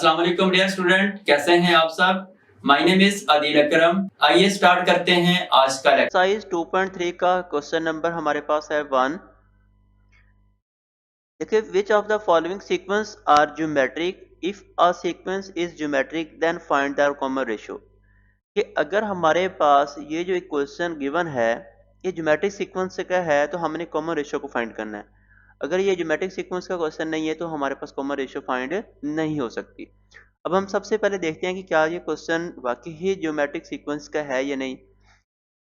अस्सलाम वालेकुम dear student, कैसे हैं आप सब। माय नेम इज आदिल अकरम। आइए स्टार्ट करते हैं आज का लेक्चर। एक्सरसाइज 2.3 का क्वेश्चन नंबर हमारे पास है 1। देखिए, which of the following sequence are geometric, if a sequence is geometric then find the common ratio. कि अगर हमारे पास ये जो एक क्वेश्चन गिवन है ये ज्योमेट्रिक सीक्वेंस का है तो हमने कॉमन रेशियो को फाइंड करना है। अगर ये ज्योमेट्रिक सीक्वेंस का क्वेश्चन नहीं है तो हमारे पास कॉमन रेशियो फाइंड नहीं हो सकती। अब हम सबसे पहले देखते हैं कि क्या ये क्वेश्चन वाकई ही ज्योमेट्रिक सीक्वेंस का है या नहीं।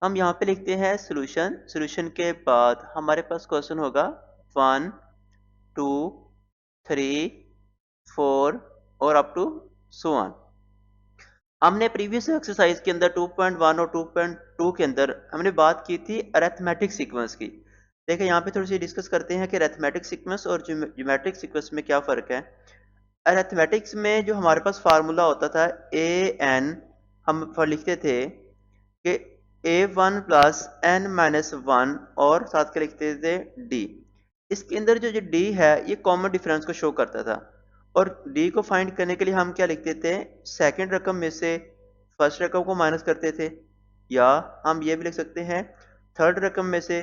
हम यहाँ पे लिखते हैं सॉल्यूशन। सॉल्यूशन के बाद हमारे पास क्वेश्चन होगा 1, 2, 3, 4 और अप टू सो ऑन। हमने प्रीवियस एक्सरसाइज के अंदर 2.1 और 2.2 के अंदर हमने बात की थी अरिथमेटिक सीक्वेंस की। देखिए, यहाँ पे थोड़ी सी डिस्कस करते हैं कि अरिथमेटिक सीक्वेंस और ज्योमेट्रिक सीक्वेंस में क्या फ़र्क है। अरिथमेटिक्स में जो हमारे पास फार्मूला होता था an, हम लिखते थे कि a1 प्लस n माइनस 1 और साथ के लिखते थे d। इसके अंदर जो d है ये कॉमन डिफरेंस को शो करता था और d को फाइंड करने के लिए हम क्या लिखते थे, सेकंड रकम में से फर्स्ट रकम को माइनस करते थे, या हम ये भी लिख सकते हैं थर्ड रकम में से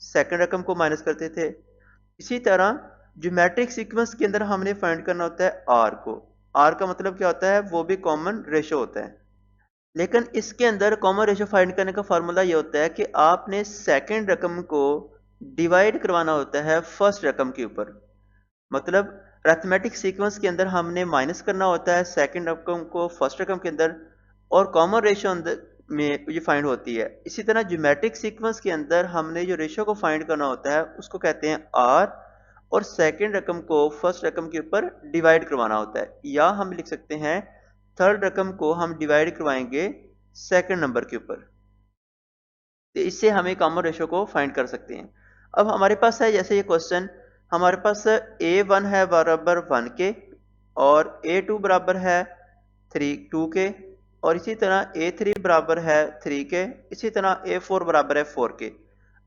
सेकंड रकम को माइनस करते थे। इसी तरह ज्योमेट्रिक सीक्वेंस के अंदर हमने फाइंड करना होता है r को। r का मतलब क्या होता है, वो भी कॉमन रेशो होता है। लेकिन इसके अंदर कॉमन रेशो फाइंड करने का फार्मूला ये होता है कि आपने सेकंड रकम को डिवाइड करवाना होता है फर्स्ट रकम के ऊपर। मतलब अरिथमेटिक सीक्वेंस के अंदर हमने माइनस करना होता है सेकंड रकम को फर्स्ट रकम के अंदर और कॉमन रेशो अंदर में ये फाइंड होती है। इसी तरह ज्योमेट्रिक सीक्वेंस के अंदर हमने जो रेशो को फाइंड करना होता है उसको कहते हैं r और सेकंड रकम को फर्स्ट रकम के ऊपर डिवाइड करवाना होता है, या हम लिख सकते हैं थर्ड रकम को हम डिवाइड करवाएंगे सेकंड नंबर के ऊपर। तो इससे हमें कॉमन रेशो को फाइंड कर सकते हैं। अब हमारे पास है जैसे ये क्वेश्चन, हमारे पास a1 है बराबर 1 के और a2 बराबर है 2 के और इसी तरह a3 बराबर है 3 के, इसी तरह a4 बराबर है 4 के।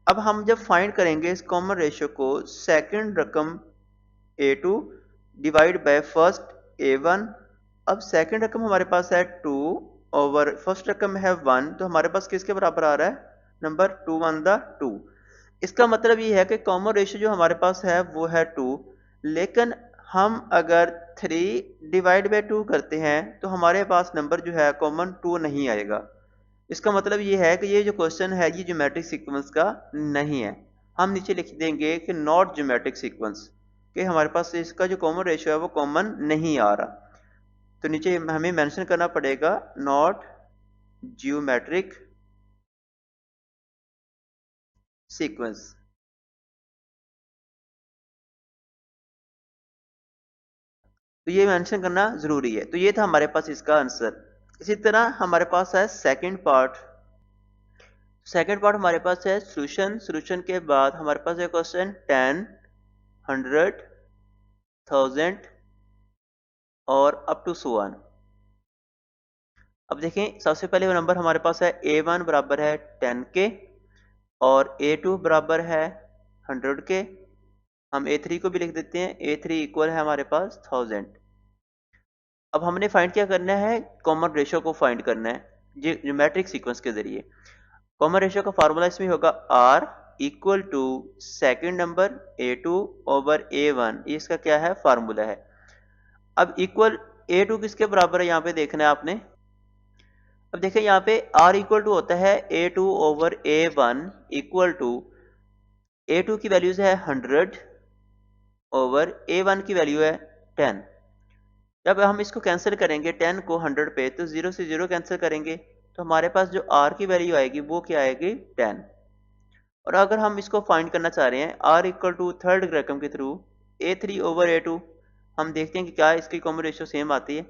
अब हम जब फाइंड करेंगे इस कॉमन रेशो को, सेकंड रकम a2 divide by first a1। अब सेकंड रकम हमारे पास है 2 ओवर फर्स्ट रकम है 1, तो हमारे पास किसके बराबर आ रहा है, नंबर 2 1 द 2। इसका मतलब ये है कि कॉमन रेशियो जो हमारे पास है वो है 2, लेकिन हम अगर 3 डिवाइड बाय 2 करते हैं तो हमारे पास नंबर जो है कॉमन 2 नहीं आएगा। इसका मतलब ये है कि ये जो क्वेश्चन है ये ज्योमेट्रिक सीक्वेंस का नहीं है। हम नीचे लिख देंगे कि नॉट ज्योमेट्रिक सीक्वेंस, कि हमारे पास इसका जो कॉमन रेशियो है वो कॉमन नहीं आ रहा। तो नीचे हमें मेंशन करना पड़ेगा नॉट ज्योमेट्रिक सीक्वेंस। तो ये मेंशन करना जरूरी है। तो ये था हमारे पास इसका आंसर। इसी तरह हमारे पास है सेकंड पार्ट। सेकंड पार्ट हमारे पास है सॉल्यूशन। सॉल्यूशन के बाद हमारे पास है क्वेश्चन 10, 100, 1000 और अप टू सो ऑन। अब देखें, सबसे पहले वो नंबर हमारे पास है a1 बराबर है 10 के और a2 बराबर है 100 के। हम a3 को भी लिख देते हैं, a3 इक्वल है हमारे पास 1000। अब हमने फाइंड क्या करना है, कॉमन रेशियो को फाइंड करना है ज्योमेट्रिक सीक्वेंस के जरिए। कॉमन रेशियो का फार्मूला इसमें होगा r equal to second number a2 over a1। ये इसका क्या है, फार्मूला है। अब इक्वल a2 किसके बराबर है यहाँ पे देखना है आपने। अब देखिए यहाँ पे r इक्वल टू होता है a2 over a1 equal to a2 की वैल्यूज है 100 ओवर a1 की वैल्यू है 10। जब हम इसको कैंसिल करेंगे 10 को 100 पे, तो 0 से 0 कैंसिल करेंगे तो हमारे पास जो r की वैल्यू आएगी वो क्या आएगी, 10। और अगर हम इसको फाइंड करना चाह रहे हैं r इक्वल टू थर्ड रकम के थ्रू a3 ओवर a2, हम देखते हैं कि क्या इसकी कॉमन रेशियो सेम आती है।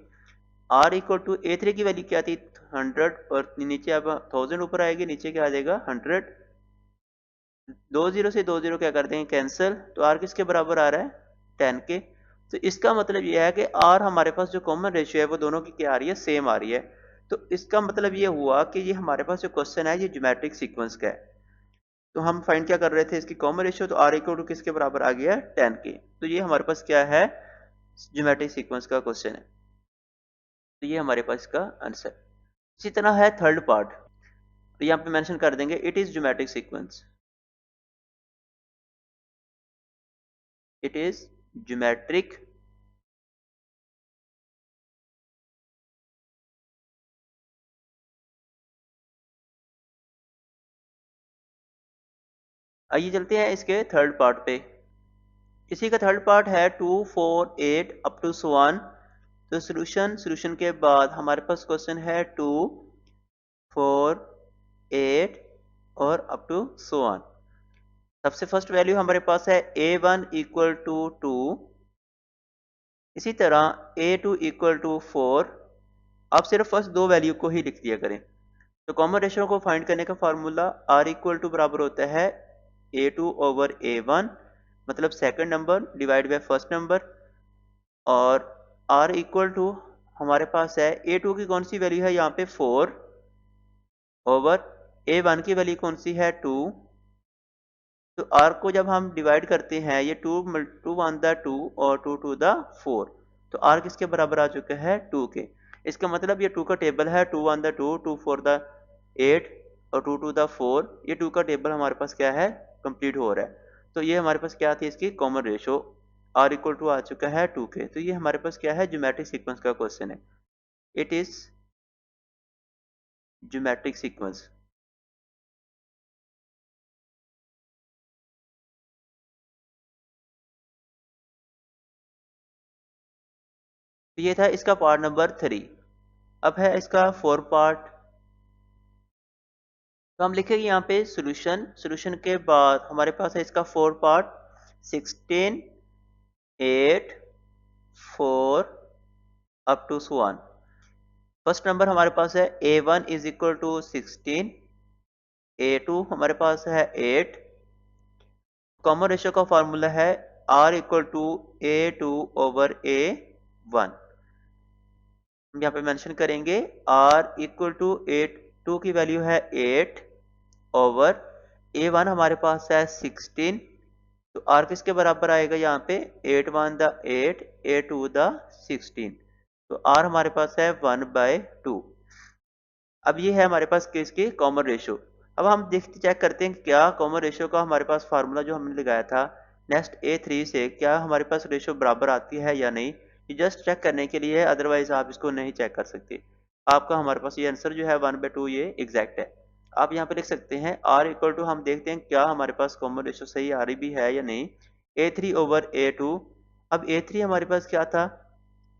r इक्वल टू a3 की वैल्यू क्या थी, 100 और नीचे अब 1000 ऊपर आएगी, नीचे क्या आ जाएगा 100। 20 से 20 क्या कर देंगे कैंसिल, तो r किसके बराबर आ रहा है, 10 के। तो इसका मतलब यह है कि r हमारे पास जो कॉमन रेशियो है वो दोनों की क्या आ रही है, सेम आ रही है। तो इसका मतलब ये हुआ कि ये हमारे पास जो क्वेश्चन है ये ज्योमेट्रिक सीक्वेंस का है। तो हम फाइंड क्या कर रहे थे, इसकी कॉमन रेशियो, तो r इक्वल टू किसके बराबर आ गया, 10 के। तो ये हमारे पास क्या है, ज्योमेट्रिक सीक्वेंस का क्वेश्चन है। तो ये हमारे पास इसका आंसर। इसी तरह है थर्ड पार्ट, तो यहाँ पे मेंशन कर देंगे it is geometric sequence, it is geometric आइए चलते हैं इसके थर्ड पार्ट पे। इसी का थर्ड पार्ट है 2 4 8 अप टू सो ऑन। तो सॉल्यूशन के बाद हमारे पास क्वेश्चन है 2 4 8 और अप टू सो ऑन। सबसे फर्स्ट वैल्यू हमारे पास है a1 इक्वल टू 2, इसी तरह a2 इक्वल टू 4। आप सिर्फ फर्स्ट दो वैल्यू को ही लिख दिया करें। तो कॉमन रेशियो को फाइंड करने का फार्मूला r इक्वल टू बराबर होता है a2 ओवर a1, मतलब second number divide by first number, और r इक्वल टू हमारे पास है a2 की कौन सी वैल्यू है यहाँ पे 4 ओवर a1 की वैल्यू कौन सी है 2। तो r को जब हम डिवाइड करते हैं, ये 2 1 द 2 और 2 2 द 4, तो r किसके बराबर आ चुका है 2 के। इसका मतलब ये 2 का टेबल है 2 1 द 2 2 4 द 8 और 2 2 द 4, ये 2 का टेबल हमारे पास क्या है कंप्लीट हो रहा है। तो ये हमारे पास क्या थी इसकी common ratio, r equal to आ चुका है 2 के। तो ये हमारे पास क्या है ज्योमेट्रिक सीक्वेंस का क्वेश्चन है, इट इज ज्योमेट्रिक सीक्वेंस। तो ये था इसका पार्ट नंबर 3। अब है इसका 4 पार्ट। तो हम लिखेंगे यहाँ पे सॉल्यूशन के बाद हमारे पास है इसका 4 part 16 8 4 up to so on. First number हमारे पास है a1 is equal to 16, a2 हमारे पास है 8। कॉमन रेशियो का फॉर्मूला है r equal to a2 over a1। हम यहाँ पे मेंशन करेंगे r इक्वल टू 8, 2 की वैल्यू है 8 ओवर a1 हमारे पास है 16। तो r किसके बराबर आएगा यहाँ पे 8 1 द 8 8 2 द 16। तो r हमारे पास है 1/2। अब ये है हमारे पास किसकी कॉमन रेशियो। अब हम देखते चेक करते हैं क्या कॉमन रेशियो का हमारे पास फार्मूला जो हमने लगाया था नेक्स्ट a3 से क्या हमारे पास रेशियो बराबर आती है या नहीं, ये जस्ट चेक करने के लिए है, अदरवाइज आप इसको नहीं चेक कर सकते। आपका हमारे पास ये आंसर जो है 1/2 ये एग्जैक्ट है। आप यहाँ पे लिख सकते हैं r इक्वल टू, हम देखते हैं क्या हमारे पास कॉमन रेशियो सही आ रही भी है या नहीं, a3 ओवर a2। अब a3 हमारे पास क्या था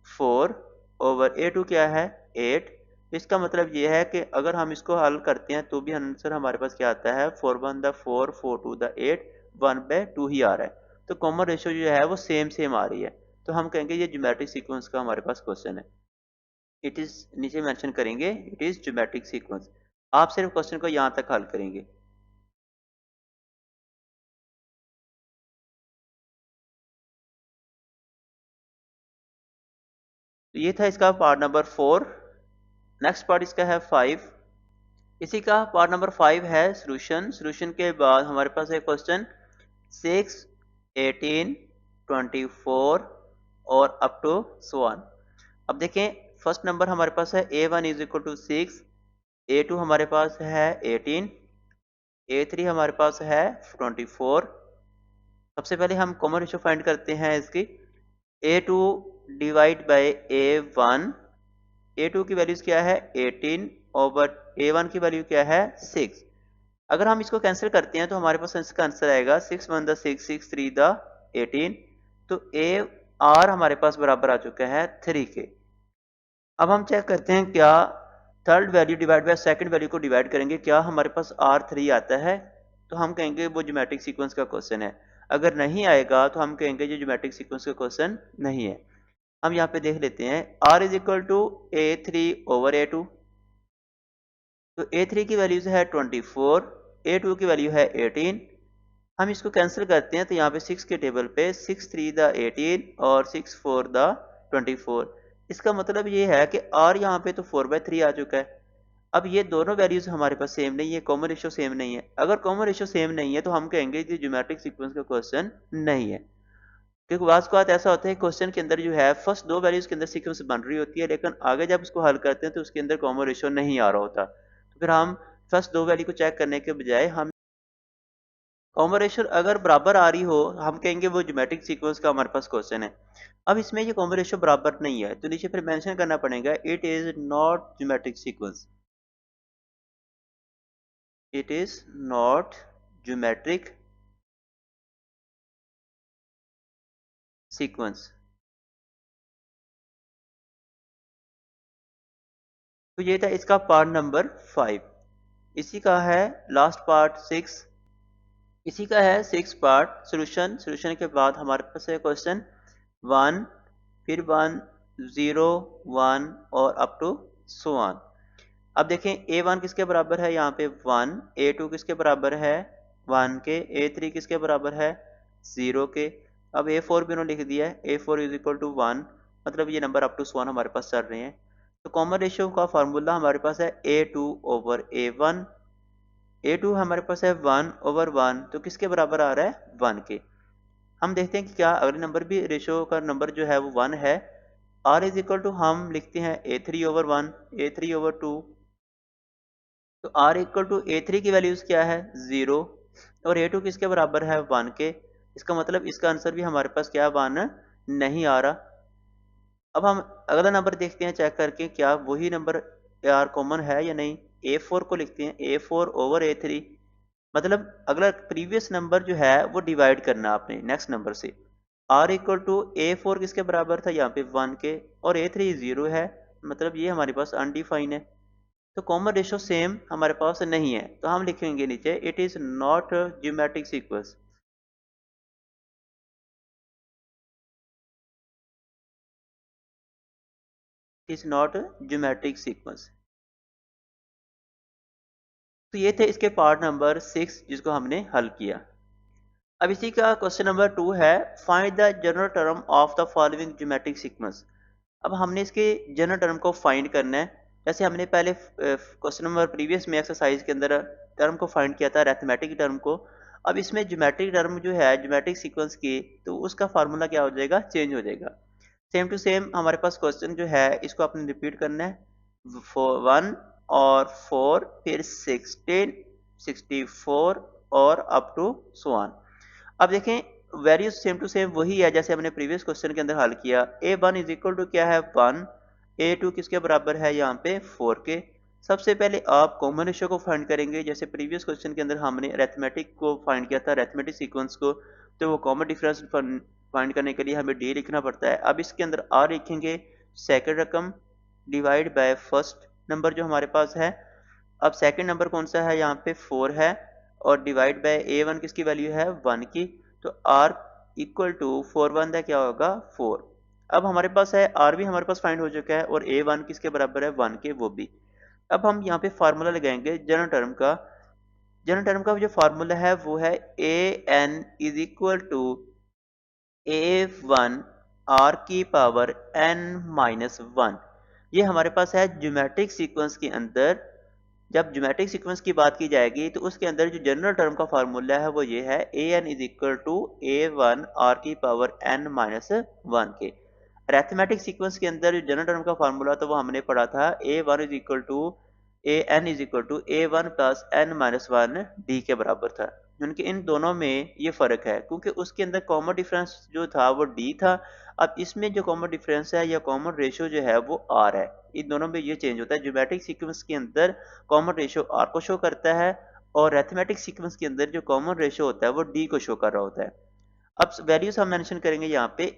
4 ओवर a2 क्या है 8। इसका मतलब ये है कि अगर हम इसको हल करते हैं तो भी आंसर हमारे पास क्या आता है 4 1 द 4 4 2 द 8 1/2 ही आ रहा है। तो कॉमन रेशियो जो है वो सेम आ रही है। तो हम कहेंगे ये ज्योमेट्रिक सीक्वेंस का हमारे पास क्वेश्चन है, इट इज नीचे मेंशन करेंगे इट इज ज्योमेट्रिक सीक्वेंस। आप सिर्फ क्वेश्चन को यहाँ तक हल करेंगे। तो ये था इसका पार्ट नंबर 4। नेक्स्ट पार्ट इसका है 5। इसी का पार्ट नंबर 5 है सॉल्यूशन के बाद हमारे पास है क्वेश्चन 6 18 24 और अप टू सो ऑन। अब देखें फर्स्ट नंबर हमारे पास है a1 is equal to 6, a2 हमारे पास है 18, a3 हमारे पास है 24। सबसे पहले हम कॉमन रेशियो फाइंड करते हैं इसकी, a2 divide by a1। a2 की वैल्यूज क्या है 18 ओवर a1 की वैल्यू क्या है 6। अगर हम इसको कैंसिल करते हैं तो हमारे पास इसका आंसर आएगा 6 1 द 6 6 3 द 18। तो a r हमारे पास बराबर आ चुका है 3 के। अब हम चेक करते हैं क्या third value divide by second value को डिवाइड करेंगे क्या हमारे पास r3 आता है, तो हम कहेंगे वो ज्योमेट्रिक सीक्वेंस का क्वेश्चन है। अगर नहीं आएगा तो हम कहेंगे ये ज्योमेट्रिक सीक्वेंस का क्वेश्चन नहीं है। हम यहाँ पे देख लेते हैं r is equal to a3 over a2। तो a3 की वैल्यूज है 24, a2 की वैल्यू है 18। हम इसको कैंसिल करते हैं तो यहाँ पे 6 के टेबल पे 6 3 द 18 और 6 4 द 24। इसका मतलब ये है कि r यहाँ पे तो 4/3 आ चुका है। अब ये दोनों वैल्यूज हमारे पास सेम नहीं है, कॉमन रेशियो सेम नहीं है। अगर कॉमन रेशियो सेम नहीं है तो हम कहेंगे कि ज्योमेट्रिक सीक्वेंस का क्वेश्चन नहीं है। क्योंकि वास को ऐसा होता है क्वेश्चन के अंदर जो है फर्स्ट दो वैल्यूज के अंदर सीक्वेंस बन रही होती है, लेकिन आगे जब उसको हल करते हैं तो उसके अंदर कॉमन रेशियो नहीं आ रहा होता, तो फिर हम फर्स्ट दो वैल्यू को चेक करने के बजाय हम कॉमन रेशियो अगर बराबर आ रही हो हम कहेंगे वो ज्योमेट्रिक सीक्वेंस का हमारे पास क्वेश्चन है। अब इसमें ये कॉमन रेशियो बराबर नहीं है तो नीचे फिर मेंशन करना पड़ेगा it is not geometric sequence, it is not geometric sequence. तो ये था इसका पार्ट नंबर 5। इसी का है लास्ट पार्ट 6। इसी का है 6 पार्ट सॉल्यूशन। सॉल्यूशन के बाद हमारे पास है क्वेश्चन 1, फिर 1, 0, 1 और अप टू सो ऑन। अब देखें A1 किसके बराबर है, यहाँ पे 1, A2 किसके बराबर है 1 के, A3 किसके बराबर है 0 के। अब A4 भी उन्होंने लिख दिया है, A4 इज इक्वल टू 1, मतलब ये नंबर अप टू 1 हमारे पास चल रहे हैं। तो कॉमन रेशियो का फार्मूला हमारे पास है A2 ओवर A1। A2 हमारे पास है 1 ओवर 1, तो किसके बराबर आ रहा है 1 के। हम देखते हैं कि क्या अगले नंबर भी रेशियो का नंबर जो है वो 1 है। R इज इक्वल टू हम लिखते हैं A3 ओवर 1, A3 ओवर 2। तो R इक्वल टू A3 की वैल्यूज क्या है 0 और A2 किसके बराबर है 1 के। इसका मतलब इसका आंसर भी हमारे पास क्या 1 नहीं आ रहा। अब हम अगला नंबर देखते हैं चेक करके क्या वही नंबर यार कॉमन है या नहीं। A4 को लिखते हैं A4 ओवर A3, मतलब अगला प्रीवियस नंबर जो है वो डिवाइड करना आपने नेक्स्ट नंबर से। R इक्वल टू A4 किसके बराबर था यहाँ पे 1 के और A3 0 है, मतलब ये हमारे पास अनडिफाइन है। तो कॉमन रेशियो सेम हमारे पास नहीं है, तो हम लिखेंगे नीचे it is not geometric sequence. Is not geometric sequence. तो ये थे इसके पार्ट नंबर 6 जिसको हमने हल किया। अब इसी का क्वेश्चन नंबर 2 है find the general term of the following geometric sequence. अब हमने इसके जनरल टर्म को फाइंड करना है। जैसे हमने पहले क्वेश्चन नंबर प्रीवियस में एक्सरसाइज के अंदर टर्म को फाइंड किया था अरिथमेटिक टर्म को। अब इसमें ज्योमेट्रिक टर्म जो है ज्योमेट्रिक सीक्वेंस की, तो उसका फार्मूला क्या हो जाएगा, चेंज हो जाएगा। सेम टू सेम हमारे पास क्वेश्चन जो है इसको आपने रिपीट करना है 1 और 4 फिर 16, 64 और अप टू सो ऑन। अब देखें वैल्यूज सेम टू सेम वही है जैसे हमने प्रीवियस क्वेश्चन के अंदर हल किया। A1 इज इक्वल टू क्या है 1, A2 किसके बराबर है यहाँ पे 4 के। सबसे पहले आप कॉमन रेशियो को फाइंड करेंगे, जैसे प्रीवियस क्वेश्चन के अंदर हमने अरिथमेटिक को फाइंड किया था अरिथमेटिक सीक्वेंस को, तो वो कॉमन डिफरेंस फाइंड करने के लिए हमें डी लिखना पड़ता है। अब इसके अंदर आर लिखेंगे सेकंड रकम डिवाइड बाय फर्स्ट नंबर जो हमारे पास है। अब सेकंड नंबर कौन सा है, यहाँ पे 4 है और डिवाइड बाय A1 किसकी वैल्यू है 1 की, तो R इक्वल टू 4 1 का क्या होगा 4। अब हमारे पास है R भी हमारे पास फाइंड हो चुका है और A1 किसके बराबर है 1 के, वो भी। अब हम यहाँ पे फार्मूला लगाएंगे जनरल टर्म का। जनरल टर्म का जो फार्मूला है वो है AN is equal to A1 R की पावर N माइनस 1। ये हमारे पास है ज्योमेट्रिक सीक्वेंस के अंदर। जब ज्योमेट्रिक सीक्वेंस की बात की जाएगी तो उसके अंदर जो जनरल टर्म का फार्मूला है वो ये है an is equal to A1 R की पावर n माइनस 1 के। अरिथमेटिक सीक्वेंस के अंदर जो जनरल टर्म का फार्मूला था वो हमने पढ़ा था A1 is equal to an is equal to A1 plus n minus 1 d के बराबर था। उनके इन दोनों में ये फर्क है क्योंकि उसके अंदर कॉमन डिफरेंस जो था वो d था। अब इसमें जो कॉमन डिफरेंस है या कॉमन रेशियो जो है वो r है। इन दोनों में ये चेंज होता है। ज्योमेट्रिक सीक्वेंस के अंदर कॉमन रेशियो r को शो करता है और अरिथमेटिक सीक्वेंस के अंदर जो कॉमन रेशियो होता है वो d को शो कर रहा होता है। अब वैल्यूज हम मेंशन करेंगे यहाँ पे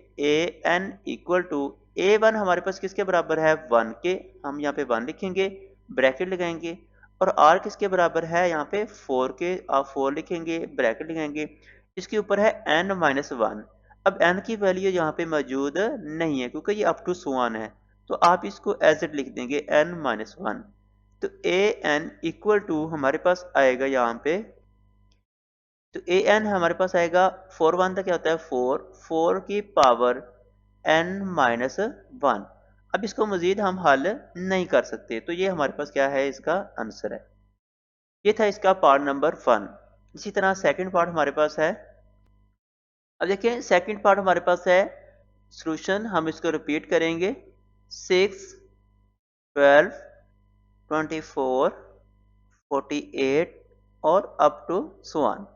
an इक्वल टू A1 हमारे पास किसके बराबर है 1 के, हम यहाँ पे 1 लिखेंगे ब्रैकेट लगाएंगे। और R किसके बराबर है यहाँ पे 4 के, आप 4 लिखेंगे ब्रैकेट लगाएंगे। इसके ऊपर है n माइनस 1। अब n की वैल्यू यहाँ पे मौजूद नहीं है क्योंकि ये अप टू 1 है, तो आप इसको एज इट लिख देंगे n माइनस 1। तो an इक्वल टू हमारे पास आएगा यहाँ पे, तो an हमारे पास आएगा 4 1 तक क्या होता है 4, 4 की पावर n माइनस 1। अब इसको मजीद हम हल नहीं कर सकते, तो ये हमारे पास क्या है इसका आंसर है। ये था इसका पार्ट नंबर 1। इसी तरह सेकंड पार्ट हमारे पास है अब देखिए सेकंड पार्ट हमारे पास है सॉल्यूशन, हम इसको रिपीट करेंगे 6, 12, 24, 48 और up to so on.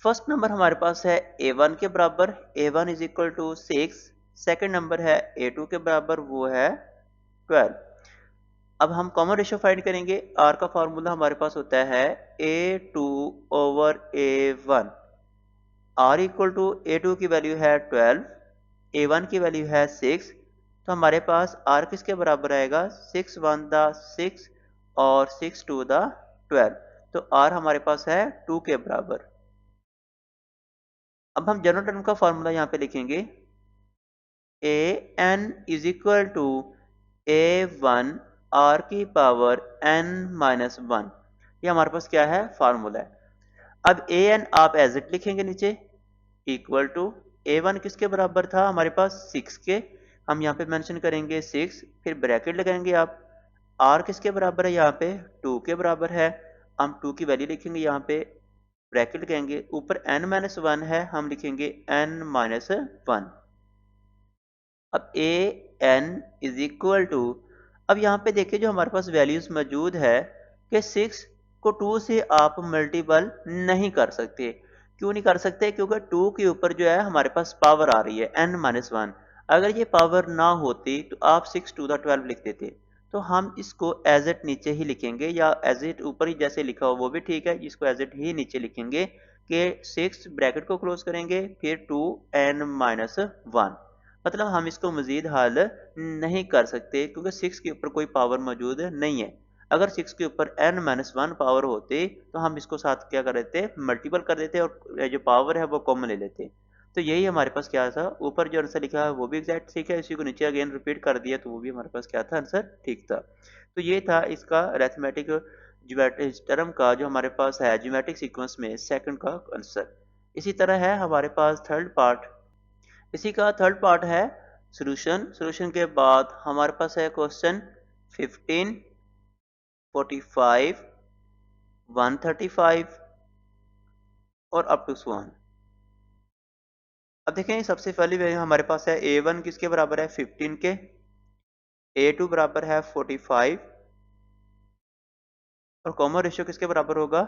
First number हमारे पास है a1 के बराबर, a1 is equal to 6। Second number है a2 के बराबर, वो है 12। अब हम कॉमन रेशियो फाइंड करेंगे। r का फॉर्मूला हमारे पास होता है a2 over a1। r equal to a2 की वैल्यू है 12, a1 की वैल्यू है 6, तो हमारे पास r किसके बराबर आएगा, 6 1 द 6 और 6 2 द 12, तो r हमारे पास है 2 के बराबर। अब हम जनरल टर्म का फॉर्मूला यहाँ पे लिखेंगे a n is equal to a1 r की पावर n माइनस 1। ये हमारे पास क्या है, फार्मूला है। अब a n आप एज इट लिखेंगे नीचे, इक्वल टू a1 किसके बराबर था हमारे पास 6 के, हम यहाँ पे मेंशन करेंगे 6, फिर ब्रैकेट लगाएंगे आप। r किसके बराबर है यहाँ पे, 2 के बराबर है, हम 2 की वैल्यू लिखेंगे यहाँ पे, ब्रैकेट लगाएंगे, ऊपर n माइनस 1 है, हम लिखेंगे n माइनस 1। अब A N is equal to, अब यहाँ पे देखिए जो हमारे पास वैल्यूज मौजूद है कि 6 को 2 से आप मल्टीपल नहीं कर सकते। क्यों नहीं कर सकते, क्योंकि 2 के ऊपर जो है हमारे पास पावर आ रही है n माइनस 1। अगर ये पावर ना होती तो आप 6 टू द 12 लिख देते। तो हम इसको एज इट नीचे ही लिखेंगे, या एज इट ऊपर ही जैसे लिखा हो वो भी ठीक है, इसको एज इट ही नीचे लिखेंगे कि 6 ब्रैकेट को क्लोज करेंगे, फिर 2n माइनस 1। मतलब हम इसको मजीद हल नहीं कर सकते क्योंकि 6 के ऊपर कोई पावर मौजूद नहीं है। अगर 6 के ऊपर n माइनस 1 पावर होती तो हम इसको साथ क्या कर देते, मल्टीपल कर देते और जो पावर है वो कॉमन ले लेते। तो यही हमारे पास क्या था, ऊपर जो आंसर लिखा है वो भी एग्जैक्ट ठीक है, इसी को नीचे अगेन रिपीट कर दिया तो वो भी हमारे पास क्या था, आंसर ठीक था। तो ये था इसका अरिथमेटिक टर्म का जो हमारे पास है ज्योमेट्रिक सीक्वेंस में सेकंड का आंसर। इसी तरह है हमारे पास थर्ड पार्ट। इसी का थर्ड पार्ट है सॉल्यूशन। सॉल्यूशन के बाद हमारे पास है क्वेश्चन 15, 45, 135 और अप टू सो ऑन। अब देखें सबसे पहली वैल्यू हमारे पास है a1 किसके बराबर है 15 के, a2 बराबर है 45 और कॉमन रेशियो किसके बराबर होगा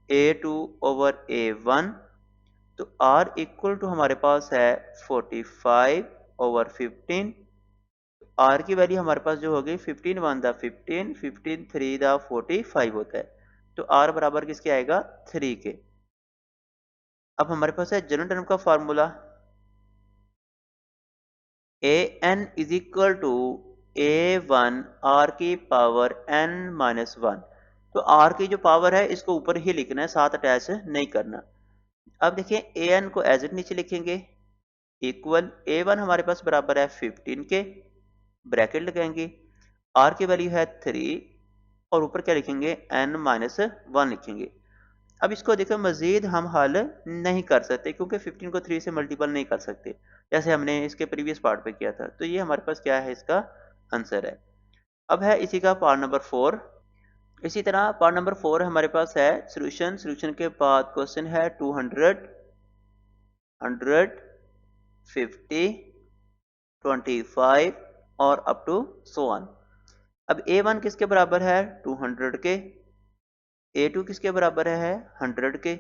a2 ओवर a1। तो r इक्वल टू हमारे पास है 45 ओवर 15। r की वैल्यू हमारे पास जो होगी 15 1 द 15, 15 3 द 45 होता है, तो r बराबर किसके आएगा 3 के। अब हमारे पास है जनरल टर्म का formula a n is equal to a1 r की पावर n माइनस 1। तो r की जो पावर है इसको ऊपर ही लिखना है, साथ अटैच नहीं करना। अब देखिए a n को एज इट नीचे लिखेंगे, इक्वल a1 हमारे पास बराबर है 15 के, ब्रैकेट लगाएंगे, r की वैल्यू है 3 और ऊपर क्या लिखेंगे n माइनस 1 लिखेंगे। अब इसको देखो मजीद हम हल नहीं कर सकते क्योंकि 15 को 3 से मल्टीपल नहीं कर सकते जैसे हमने इसके प्रीवियस पार्ट पे किया था। तो ये हमारे पास क्या है, इसका आंसर है। अब है इसी का पार्ट नंबर 4। इसी तरह पार्ट नंबर 4 हमारे पास है सॉल्यूशन। सॉल्यूशन के बाद क्वेश्चन है 200, 100, 50, 25 और अप टू सो ऑन। अब a1 किसके बराबर है 200 के, a2 किसके बराबर है 100 के।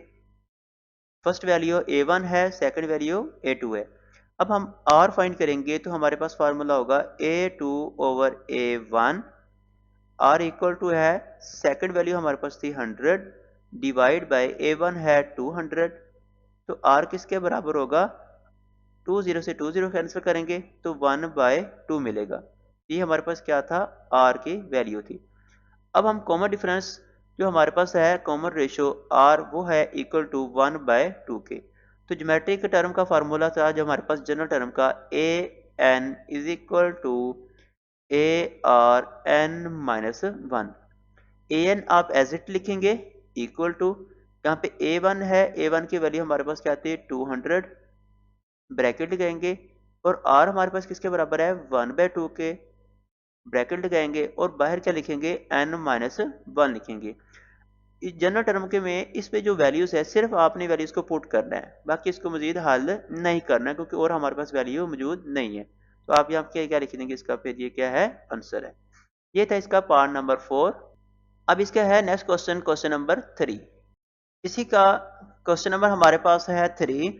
फर्स्ट वैल्यू a1 है, सेकंड वैल्यू a2 है। अब हम r फाइंड करेंगे तो हमारे पास फार्मूला होगा a2 over a1। r equal to है सेकंड वैल्यू हमारे पास थी 100 डिवाइड बाय a1 है 200। तो r किसके बराबर होगा, 20 से 20 कैंसिल करेंगे तो 1/2 मिलेगा। ये हमारे पास क्या था, r की वैल्यू थी। अब हम कॉमन डिफरेंस जो हमारे पास है कॉमन रेशियो r वो है इक्वल टू 1/2 के। तो ज्योमेट्रिक टर्म का फार्मूला था जो हमारे पास जनरल टर्म का a n is equal to a r n minus 1। a n आप एज इट लिखेंगे, इक्वल टू यहाँ पे a1 है, a1 की वैल्यू हमारे पास क्या आती है 200, ब्रैकेट लगाएंगे और r हमारे पास किसके बराबर है 1/2 के, ब्रैकेट लगाएंगे और बाहर क्या लिखेंगे n माइनस 1 लिखेंगे। इस जनरल टर्म के में इस पे जो वैल्यूज है सिर्फ आपने वैल्यूज को पुट करना है, बाकी इसको मजीद हल नहीं करना है क्योंकि और हमारे पास वैल्यू मौजूद नहीं है। तो आप यहाँ क्या क्या लिख देंगे इसका, फिर ये क्या है, आंसर है। ये था इसका पार्ट नंबर 4। अब इसका है नेक्स्ट क्वेश्चन, क्वेश्चन नंबर 3। इसी का क्वेश्चन नंबर हमारे पास है 3।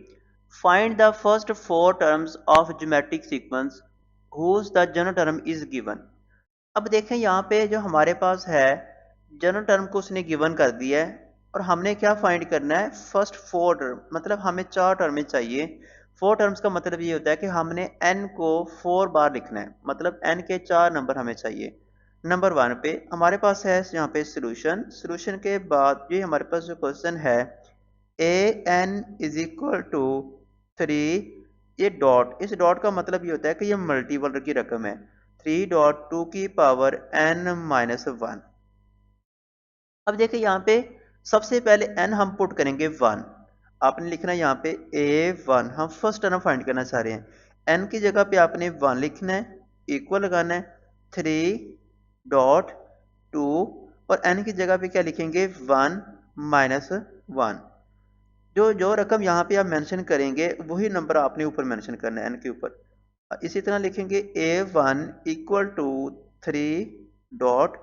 Find the first 4 terms of geometric sequence whose the general term is given. अब देखें यहाँ पे जो हमारे पास है जनरल टर्म को उसने गिवन कर दिया है और हमने क्या फाइंड करना है, फर्स्ट 4 टर्म, मतलब हमें 4 टर्में चाहिए। 4 टर्म्स का मतलब ये होता है कि हमने n को 4 बार लिखना है, मतलब n के 4 नंबर हमें चाहिए। नंबर 1 पे हमारे पास है यहाँ पे सोल्यूशन के बाद ये हमारे पास जो क्वेश्चन है an इज इक्वल टू 3, ये डॉट, इस डॉट का मतलब ये होता है कि ये मल्टीपल की रकम है, 3 डॉट 2 की पावर n माइनस 1। अब देखिए यहाँ पे सबसे पहले n हम पुट करेंगे 1। आपने लिखना है यहाँ पे a1, हम फर्स्ट टर्म फाइंड करना चाह रहे हैं। n की जगह पे आपने 1 लिखना है, इक्वल लगाना है 3 डॉट 2 और n की जगह पे क्या लिखेंगे 1 माइनस 1। जो रकम यहाँ पे आप मेंशन करेंगे वही नंबर आपने ऊपर मेंशन करना है n के ऊपर। इसी तरह लिखेंगे a1 इक्वल टू 3 डॉट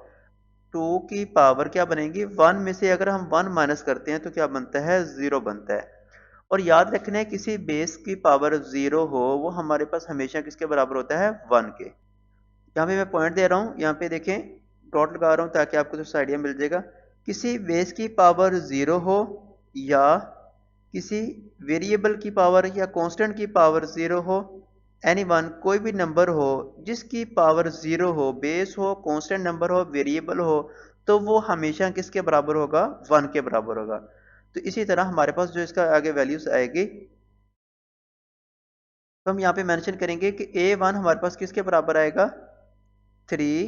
2 की पावर क्या बनेगी 1 में से अगर हम 1 माइनस करते हैं तो क्या बनता है 0 बनता है। और याद रखना है किसी बेस की पावर 0 हो वो हमारे पास हमेशा किसके बराबर होता है 1 के। यहाँ पे मैं पॉइंट दे रहा हूँ, यहाँ पे देखें डॉट लगा रहा हूँ ताकि आपको थोड़ा आइडिया मिल जाएगा। किसी बेस की पावर 0 हो या किसी वेरिएबल की पावर या कांस्टेंट की पावर 0 हो, एनी वन कोई भी नंबर हो जिसकी पावर 0 हो, बेस हो, कांस्टेंट नंबर हो, वेरिएबल हो, तो वो हमेशा किसके बराबर होगा 1 के बराबर होगा। तो इसी तरह हमारे पास जो इसका आगे वैल्यूज आएगी तो हम यहाँ पे मेंशन करेंगे कि a1 हमारे पास किसके बराबर आएगा 3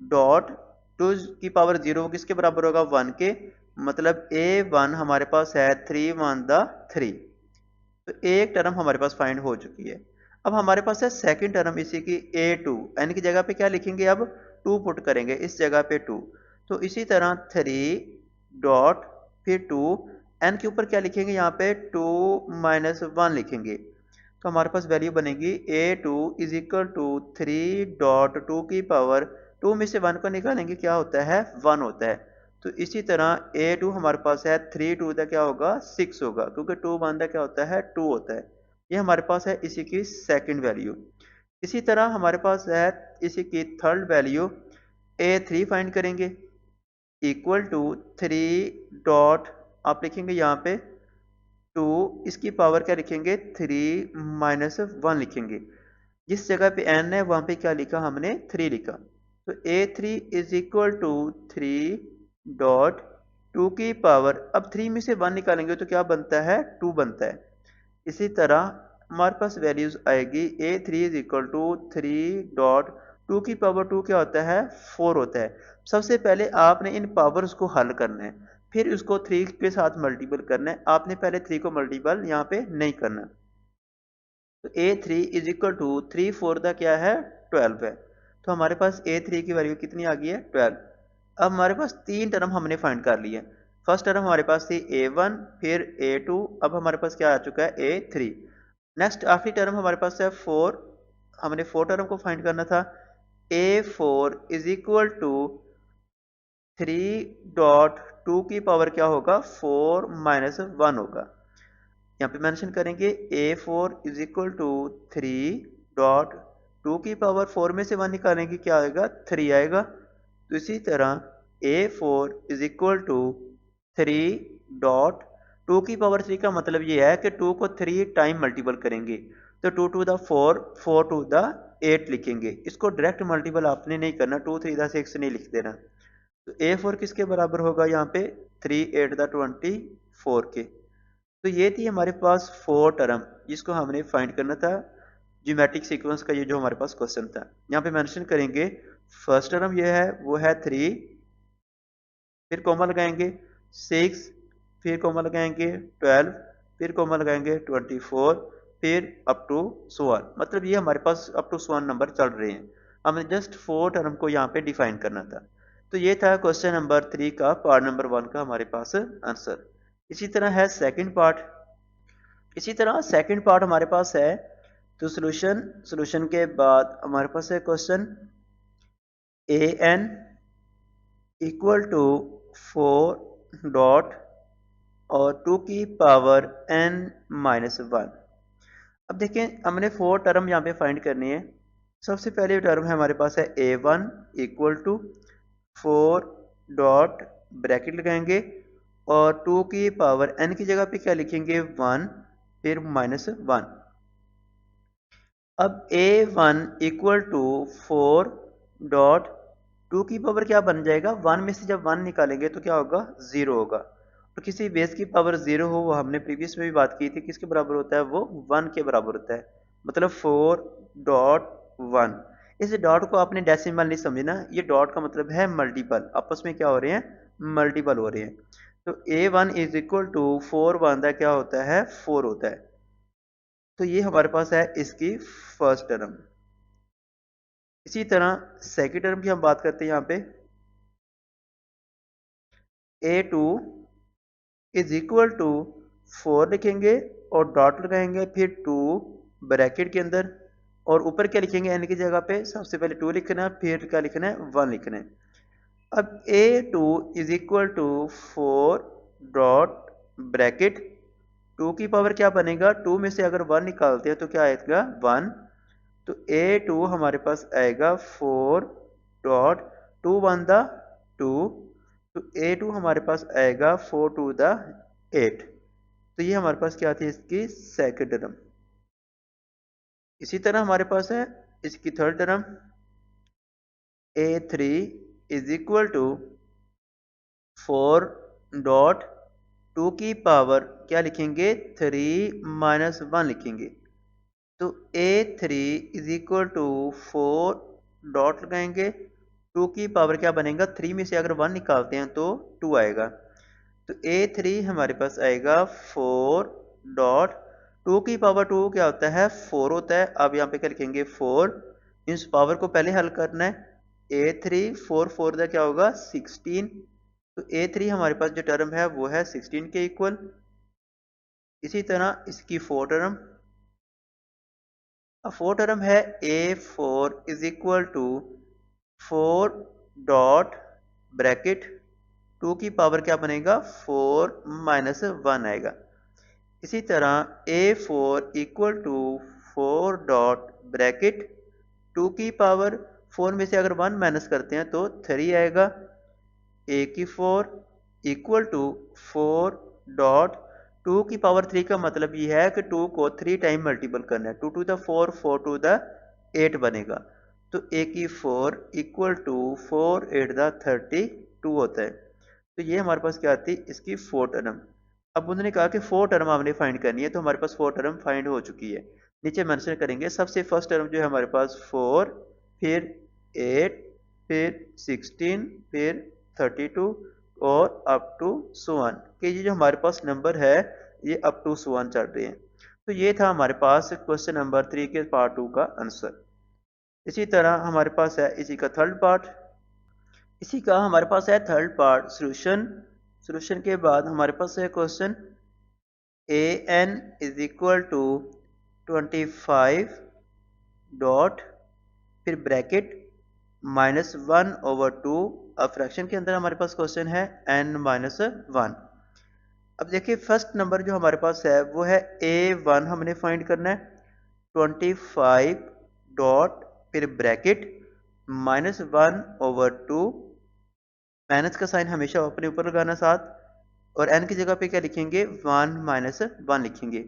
डॉट 2 की पावर 0 किसके बराबर होगा 1 के, मतलब a1 हमारे पास है 3 1 द 3। तो एक टर्म हमारे पास फाइंड हो चुकी है। अब हमारे पास है सेकंड टर्म इसी की a2, n की जगह पे क्या लिखेंगे, अब 2 पुट करेंगे इस जगह पे 2। तो इसी तरह 3 डॉट फिर 2, n के ऊपर क्या लिखेंगे यहाँ पे 2 माइनस 1 लिखेंगे। तो हमारे पास वैल्यू बनेगी a2 is equal to 3 dot 2 की पावर 2 में से 1 को निकालेंगे क्या होता है 1 होता है। तो इसी तरह a2 हमारे पास है 3 2 का क्या होगा 6 होगा, क्योंकि 2 1 क्या होता है 2 होता है। ये हमारे पास है इसी की सेकंड वैल्यू। इसी तरह हमारे पास है इसी की थर्ड वैल्यू a3 फाइंड करेंगे इक्वल टू 3 डॉट, आप लिखेंगे यहाँ पे 2, इसकी पावर क्या लिखेंगे 3 माइनस 1 लिखेंगे। जिस जगह पे n है वहां पे क्या लिखा हमने 3 लिखा। तो a3 is equal to 3 dot 2 की पावर, अब 3 में से 1 निकालेंगे तो क्या बनता है 2 बनता है। इसी तरह हमारे पास वैल्यूज आएगी a3 is equal to 3 dot 2 की पावर 2 क्या होता है 4 होता है। सबसे पहले आपने इन पावर्स को हल करना है, फिर उसको 3 के साथ मल्टीपल करना है। आपने पहले 3 को मल्टीपल यहाँ पे नहीं करना। तो a3 इज इक्वल टू 3 4 का क्या है 12 है। तो हमारे पास a3 की वैल्यू कितनी आ गई है 12। अब हमारे पास 3 टर्म हमने फाइंड कर लिए। फर्स्ट टर्म हमारे पास थी a1, फिर a2, अब हमारे पास क्या आ चुका है a3। नेक्स्ट आखिरी टर्म हमारे पास है 4, हमने 4 टर्म को फाइंड करना था। a4 is equal to 3 dot 2 की पावर क्या होगा 4 माइनस 1 होगा। यहाँ पे मेंशन करेंगे a4 is equal to 3 dot 2 की पावर 4 में से 1 निकालेंगे क्या आएगा 3 आएगा। तो इसी तरह a4 is equal to 3 dot 2 की पावर 3 का मतलब ये है कि 2 को 3 टाइम मल्टीपल करेंगे, तो 2 टू द 4 4 टू द 8 लिखेंगे। इसको डायरेक्ट मल्टीपल आपने नहीं करना, 2 3 द 6 नहीं लिख देना। तो a4 किसके बराबर होगा यहाँ पे 3 8 द 24 के। तो ये थी हमारे पास 4 टर्म जिसको हमने फाइंड करना था ज्योमेट्रिक सीक्वेंस का। ये जो हमारे पास क्वेश्चन था यहाँ पे मेंशन करेंगे फर्स्ट टर्म ये है वो है 3, फिर कॉमा लगाएंगे 6, फिर कॉमा लगाएंगे 12, फिर कॉमा लगाएंगे 24, फिर अप टू 1, मतलब ये हमारे पास अप टू 1 नंबर चल रहे हैं। हमें जस्ट 4 टर्म को यहाँ पे डिफाइन करना था। तो ये था क्वेश्चन नंबर 3 का पार्ट नंबर 1 का हमारे पास आंसर। इसी तरह है सेकंड पार्ट। इसी तरह सेकंड पार्ट हमारे पास है, तो सॉल्यूशन के बाद हमारे पास है question a n equal to 4 dot और 2 की पावर n माइनस 1। अब देखें, हमने 4 टर्म यहाँ पे फाइंड करनी है। सबसे पहले टर्म है हमारे पास है a1 equal to 4 dot bracket लगाएंगे और 2 की पावर n की जगह पे क्या लिखेंगे 1 फिर माइनस 1। अब a1 इक्वल टू 4 डॉट 2 की पावर क्या बन जाएगा, 1 में से जब 1 निकालेंगे तो क्या होगा 0 होगा। और किसी बेस की पावर 0 हो, वो हमने प्रीवियस में भी बात की थी, किसके बराबर होता है, वो 1 के बराबर होता है। मतलब 4 डॉट 1। इस डॉट को आपने डेसिमल नहीं समझना, ये डॉट का मतलब है मल्टीपल, आपस में क्या हो रहे हैं, मल्टीपल हो रहे हैं। तो a1 इज इक्वल टू 4 1 क्या होता है, 4 होता है। तो ये हमारे पास है इसकी फर्स्ट टर्म। इसी तरह सेकेंड टर्म की हम बात करते हैं। यहाँ पे a2 इज इक्वल टू 4 लिखेंगे और डॉट लगाएंगे, फिर 2 ब्रैकेट के अंदर, और ऊपर क्या लिखेंगे n की जगह पे, सबसे पहले 2 लिखना है, फिर क्या लिखना है 1 लिखना है। अब a2 is equal to 4 dot bracket 2 की पावर क्या बनेगा, 2 में से अगर 1 निकालते हैं तो क्या आएगा 1। तो a2 हमारे पास आएगा 4 डॉट 2 1 द 2। तो a2 हमारे पास आएगा 4 2 द 8। तो ये हमारे पास क्या थी, इसकी सेकंड टर्म। इसी तरह हमारे पास है इसकी third term a3 is equal to 4 dot 2 की पावर क्या लिखेंगे 3 माइनस 1 लिखेंगे। तो a3 is equal to 4 dot लगाएंगे, 2 की पावर क्या बनेगा, 3 में से अगर 1 निकालते हैं तो 2 आएगा। तो a3 हमारे पास आएगा 4 डॉट 2 की पावर 2 क्या होता है 4 होता है। अब यहाँ पे क्या लिखेंगे 4, इस पावर को पहले हल करना है। a3 4 4 का क्या होगा 16। तो a3 हमारे पास जो टर्म है वो है 16 के इक्वल। इसी तरह इसकी फोर टर्म, फोर टर्म है a4 is equal to 4 dot bracket 2 की पावर क्या बनेगा 4 माइनस 1 आएगा। इसी तरह a4 equal to 4 dot bracket 2 की पावर 4 में से अगर 1 माइनस करते हैं तो 3 आएगा। a की 4 इक्वल टू 4 डॉट 2 की पावर 3 का मतलब ये है कि 2 को 3 टाइम मल्टीपल करना है। 2 टू द 4 4 टू द 8 बनेगा। तो a की 4 इक्वल टू 4 8 द 32 होता है। तो ये हमारे पास क्या आती है, इसकी फोर टर्म। अब उन्होंने कहा कि फोर टर्म हमने फाइंड करनी है, तो हमारे पास फोर टर्म फाइंड हो चुकी है। नीचे मेंशन करेंगे। सबसे फर्स्ट टर्म जो है हमारे पास 4, फिर 8, फिर 16, फिर 32 और अप टू 1 कि ये जो हमारे पास नंबर है ये अप टू 1 चल रहे हैं। तो ये था हमारे पास क्वेश्चन नंबर 3 के पार्ट 2 का आंसर। इसी तरह हमारे पास है इसी का थर्ड पार्ट। इसी का हमारे पास है थर्ड पार्ट सॉल्यूशन। सॉल्यूशन के बाद हमारे पास है question an is equal to 25 dot फिर ब्रैकेट -1/2। अब फ्रैक्शन के अंदर हमारे पास क्वेश्चन है n-1। अब देखिए फर्स्ट नंबर जो हमारे पास है वो है a1 हमने फाइंड करना है। 25 डॉट फिर ब्रैकेट -1/2। माइनस का साइन हमेशा अपने ऊपर लगाना साथ, और n की जगह पे क्या लिखेंगे 1 माइनस 1 लिखेंगे।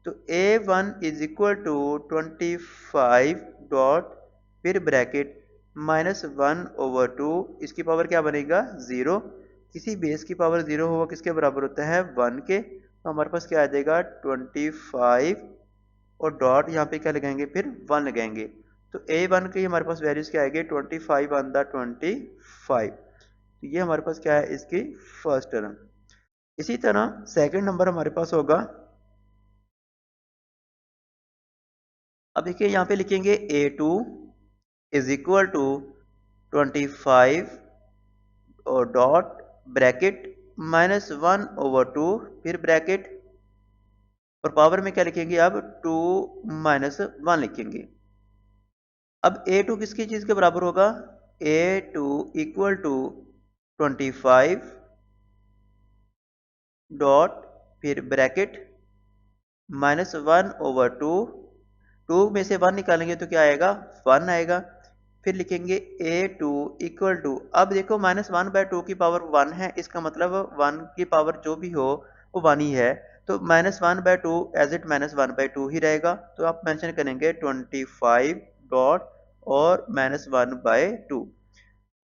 तो a1 is equal to 25 dot फिर ब्रैकेट -1/2। इसकी पावर क्या बनेगा 0। किसी बेस की पावर 0 हो किसके बराबर होता है 1 के। तो हमारे पास क्या आ जाएगा 25 और डॉट यहाँ पे क्या लगाएंगे फिर 1 लगाएंगे। तो a1 की हमारे पास वैल्यूज क्या आएगी 25 ऑन द 25। तो ये हमारे पास क्या है इसकी फर्स्ट टर्म। इसी तरह सेकंड नंबर हमारे पास होगा। अब देखिए यहाँ पे लिखेंगे a2 इज इक्वल टू 25 और डॉट ब्रैकेट -1/2 फिर ब्रैकेट और पावर में क्या लिखेंगे अब 2 - 1 लिखेंगे। अब a2 किसकी चीज के बराबर होगा a2 इक्वल टू 25 डॉट फिर ब्रैकेट -1/2 2 में से 1 निकालेंगे तो क्या आएगा 1 आएगा। फिर लिखेंगे a2 इक्वल टू अब देखो -1/2 की पावर 1 है इसका मतलब 1 की पावर जो भी हो वो 1 ही है तो -1/2 एज इट -1/2 ही रहेगा तो आप मेंशन करेंगे 25 डॉट और -1/2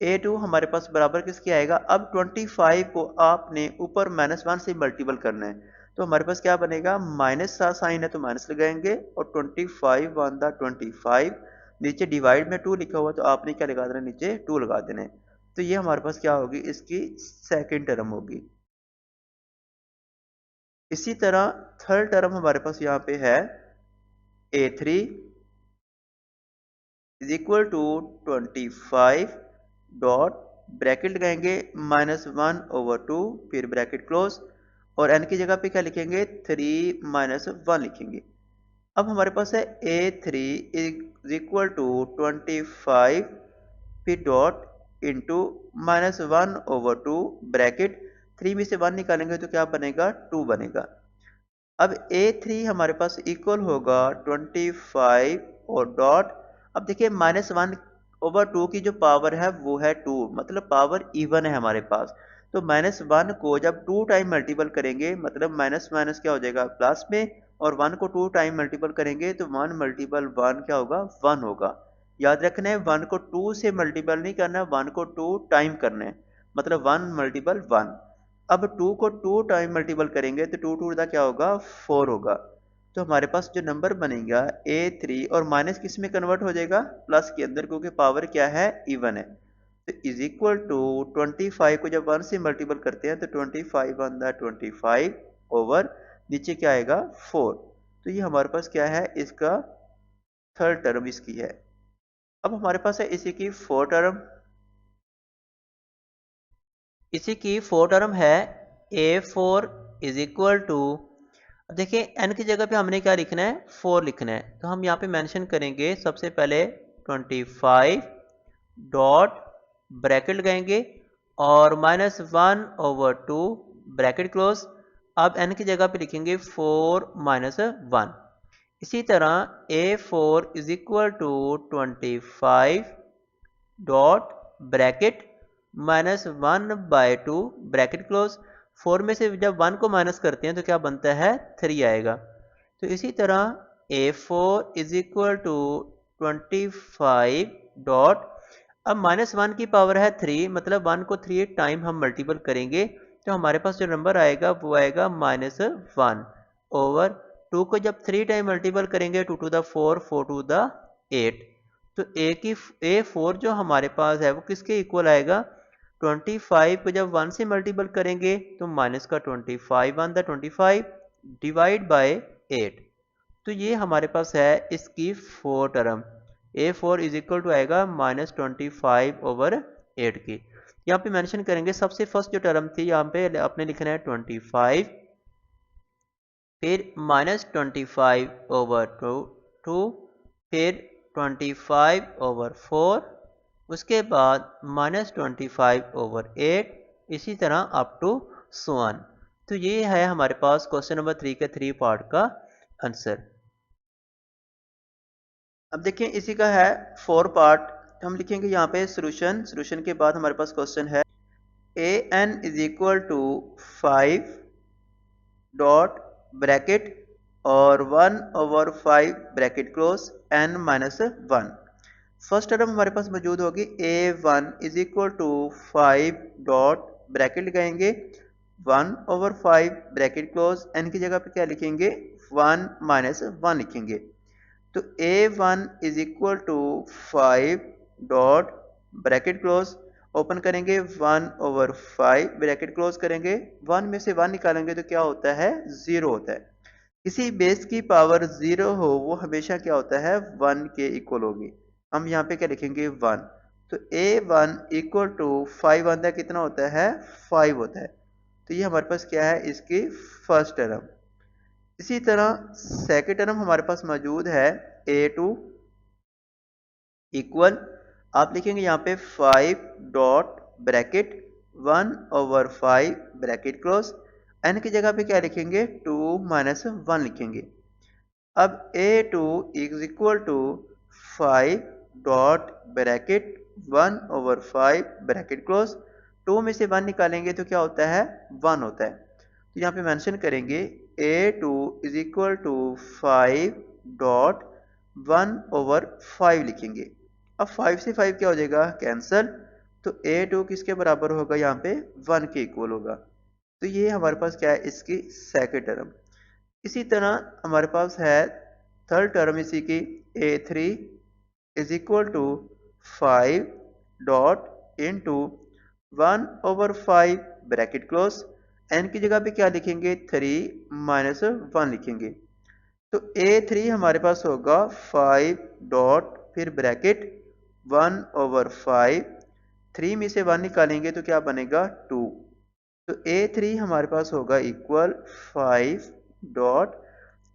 a2 हमारे पास बराबर किसके आएगा अब 25 को आपने ऊपर -1 से मल्टीपल करना है तो हमारे पास क्या बनेगा माइनस का साइन है तो माइनस लगाएंगे और 25 वन द 25 नीचे डिवाइड में 2 लिखा हुआ तो आपने क्या लगा देना नीचे 2 लगा देना है तो ये हमारे पास क्या होगी इसकी सेकंड टर्म होगी। इसी तरह थर्ड टर्म हमारे पास यहाँ पे है a3 is equal to 25 dot bracket लगाएंगे -1/2 फिर ब्रैकेट क्लोज और n की जगह पे क्या लिखेंगे 3 - 1 लिखेंगे। अब हमारे पास है a3 इज इक्वल टू 25 फिर डॉट इंटू -1/2 ब्रैकेट 3 में से 1 निकालेंगे तो क्या बनेगा 2 बनेगा। अब a3 हमारे पास इक्वल होगा 25 और डॉट अब देखिए -1/2 की जो पावर है वो है 2 मतलब पावर इवन है हमारे पास तो -1 को जब 2 टाइम मल्टीपल करेंगे मतलब माइनस माइनस क्या हो जाएगा प्लस में और 1 को 2 टाइम मल्टीपल करेंगे तो 1 मल्टीपल 1 क्या होगा 1 होगा। याद रखना है 1 को 2 से मल्टीपल नहीं करना 1 को 2 टाइम करना है मतलब 1 मल्टीपल 1। अब 2 को 2 टाइम मल्टीपल करेंगे तो 2 2 क्या होगा 4 होगा तो हमारे पास जो नंबर बनेगा a3 और माइनस किस में कन्वर्ट हो जाएगा प्लस के अंदर क्योंकि पावर क्या है इवन है तो इज इक्वल टू 25 को जब 1 से मल्टीपल करते हैं तो 25 वन द 25 ओवर नीचे क्या आएगा 4 तो ये हमारे पास क्या है इसका थर्ड टर्म इसकी है। अब हमारे पास है इसी की फोर्थ टर्म इसी की फोर्थ टर्म है a4 इज इक्वल टू देखिए n की जगह पे हमने क्या लिखना है 4 लिखना है तो हम यहाँ पे मेंशन करेंगे सबसे पहले 25 डॉट ब्रैकेट लगाएंगे और -1/2 ब्रैकेट क्लोज अब n की जगह पे लिखेंगे 4 - 1 इसी तरह a4 is equal to 25 dot bracket -1/2 bracket close 4 में से जब 1 को माइनस करते हैं तो क्या बनता है 3 आएगा। तो इसी तरह a4 is equal to 25 dot अब -1 की पावर है 3 मतलब 1 को 3 टाइम हम मल्टीपल करेंगे तो हमारे पास जो नंबर आएगा वो आएगा -1 ओवर 2 को जब 3 टाइम मल्टीपल करेंगे 2 टू द 4 4 टू द 8 तो a4 जो हमारे पास है वो किसके इक्वल आएगा 25 को जब 1 से मल्टीपल करेंगे तो माइनस का 25 वन द 25 डिवाइड बाय 8 तो ये हमारे पास है इसकी four term a4 is equal to आएगा -25 ओवर 8 की। यहाँ पे मेंशन करेंगे सबसे फर्स्ट जो टर्म थी यहाँ पे आपने लिखना है 25 फिर -25 ओवर 2 फिर 25 ओवर 4 उसके बाद -25 ओवर 8 इसी तरह अप टू सो ऑन। तो ये है हमारे पास क्वेश्चन नंबर 3 के 3 पार्ट का आंसर। अब देखिए इसी का है 4 पार्ट हम लिखेंगे यहाँ पे सॉल्यूशन के बाद हमारे पास क्वेश्चन है an is equal to 5 dot bracket और 1/5 bracket close n - 1 first term हमारे पास मौजूद होगी a1 is equal to 5 dot bracket लगाएंगे 1/5 ब्रैकेट क्लोज n की जगह पे क्या लिखेंगे 1 - 1 लिखेंगे तो a1 is equal to 5 dot bracket close open करेंगे 1/5 ब्रैकेट क्लोज करेंगे 1 में से 1 निकालेंगे तो क्या होता है 0 होता है। किसी बेस की पावर 0 हो वो हमेशा क्या होता है 1 के इक्वल होगी। हम यहाँ पे क्या लिखेंगे 1 तो A1 इक्वल टू 5 आता है, कितना होता है 5 होता है। तो ये हमारे पास क्या है इसकी फर्स्ट टर्म। इसी तरह सेकेंड टर्म हमारे पास मौजूद है A2 इक्वल, आप लिखेंगे यहाँ पे 5 dot bracket 1/5 bracket close, n की जगह पे क्या लिखेंगे 2 माइनस 1 लिखेंगे। अब A2 is equal to 5 dot bracket 1/5 bracket close, 2 में से 1 निकालेंगे तो क्या होता है 1 होता है। तो यहाँ पे मेंशन करेंगे A2 is equal to 5 dot 1/5 लिखेंगे। अब 5 से 5 क्या हो जाएगा कैंसल, तो A2 किसके बराबर होगा यहाँ पे 1 के इक्वल होगा। तो ये हमारे पास क्या है इसकी सेकेंड टर्म। इसी तरह हमारे पास है थर्ड टर्म इसी की A3 is equal to 5 dot into 1/5 bracket close, n की जगह पे क्या लिखेंगे 3 माइनस 1 लिखेंगे। तो A3 हमारे पास होगा 5 डॉट फिर ब्रैकेट 1/5, 3 में से 1 निकालेंगे तो क्या बनेगा 2। तो A3 हमारे पास होगा इक्वल 5 डॉट,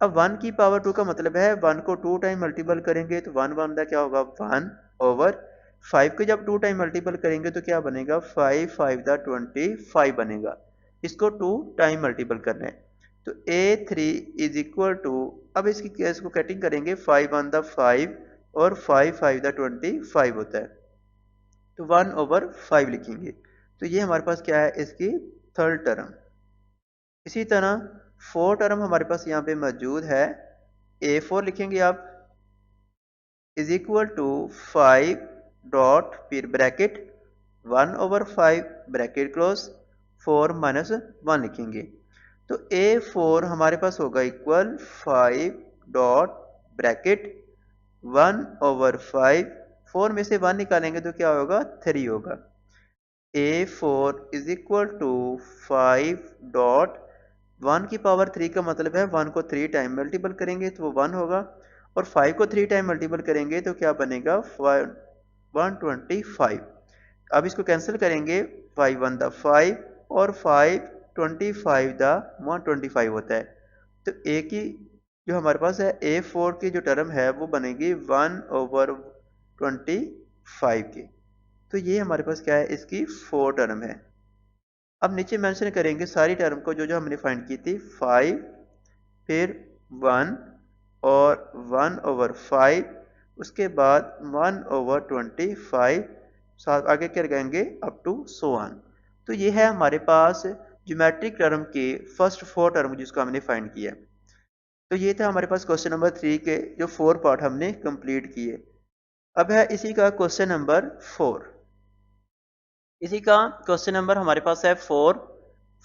अब 1 की पावर 2 का मतलब है 1 को 2 टाइम मल्टीपल करेंगे तो 1 बनता क्या होगा 1/5 को जब 2 टाइम मल्टीपल करेंगे तो क्या बनेगा 5 5 दा 25 बनेगा। इसको 2 टाइम मल्टीपल करना है। तो A3 इज इक्वल टू, अब इसकी केस को कटिंग करेंगे 5 1 दा 5 और 5 5 दा 25 होता है, तो 1/5 लिखेंगे। तो ये हमारे पास क्या है इसकी थर्ड टर्म। इसी तरह फोर्थ टर्म हमारे पास यहाँ पे मौजूद है A4 लिखेंगे आप इज इक्वल टू 5 डॉट फिर ब्रैकेट 1/5 ब्रैकेट क्लोज 4 माइनस 1 लिखेंगे। तो A4 हमारे पास होगा इक्वल 5 डॉट ब्रैकेट 1/5, 4 में से 1 निकालेंगे तो क्या होगा 3 होगा। A4 is equal to 5 dot 1 की पावर 3 का मतलब है 1 को 3 टाइम मल्टीपल करेंगे तो वो 1 होगा, और 5 को 3 टाइम मल्टीपल करेंगे तो क्या बनेगा 125। अब इसको कैंसिल करेंगे 5 1 दा 5 और 5 25 दा 125 होता है। तो A की जो हमारे पास है A4 की जो टर्म है वो बनेगी 1/25 की। तो ये हमारे पास क्या है इसकी 4 टर्म है। अब नीचे मेंशन करेंगे सारी टर्म को जो जो हमने फाइंड की थी 5 फिर 1 और 1/5, उसके बाद 1/25, साथ आगे क्या लगाएंगे अप टू सो ऑन। तो ये है हमारे पास ज्योमेट्रिक टर्म के फर्स्ट 4 टर्म जिसको हमने फाइंड किया। तो ये था हमारे पास क्वेश्चन नंबर 3 के जो 4 पार्ट हमने कंप्लीट किए। अब है इसी का क्वेश्चन नंबर 4। इसी का क्वेश्चन नंबर हमारे पास है 4,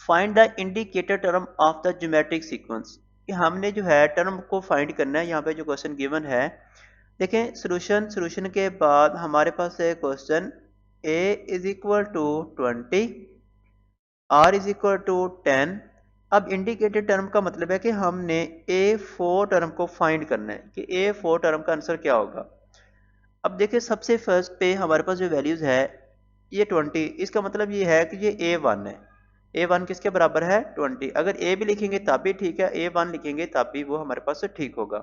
find the indicator term of the geometric sequence. कि हमने जो है टर्म को फाइंड करना है, यहाँ पे जो क्वेश्चन गिवन है देखें सॉल्यूशन के बाद हमारे पास है question a is equal to 20, r is equal to 10। अब इंडिकेटेड टर्म का मतलब है कि हमने A4 टर्म को फाइंड करना है कि A4 टर्म का आंसर क्या होगा। अब देखिए सबसे फर्स्ट पे हमारे पास जो वैल्यूज है ये 20, इसका मतलब ये है कि ये A1 है। A1 किसके बराबर है 20, अगर A भी लिखेंगे तब भी ठीक है, A1 लिखेंगे तब भी वो हमारे पास ठीक होगा।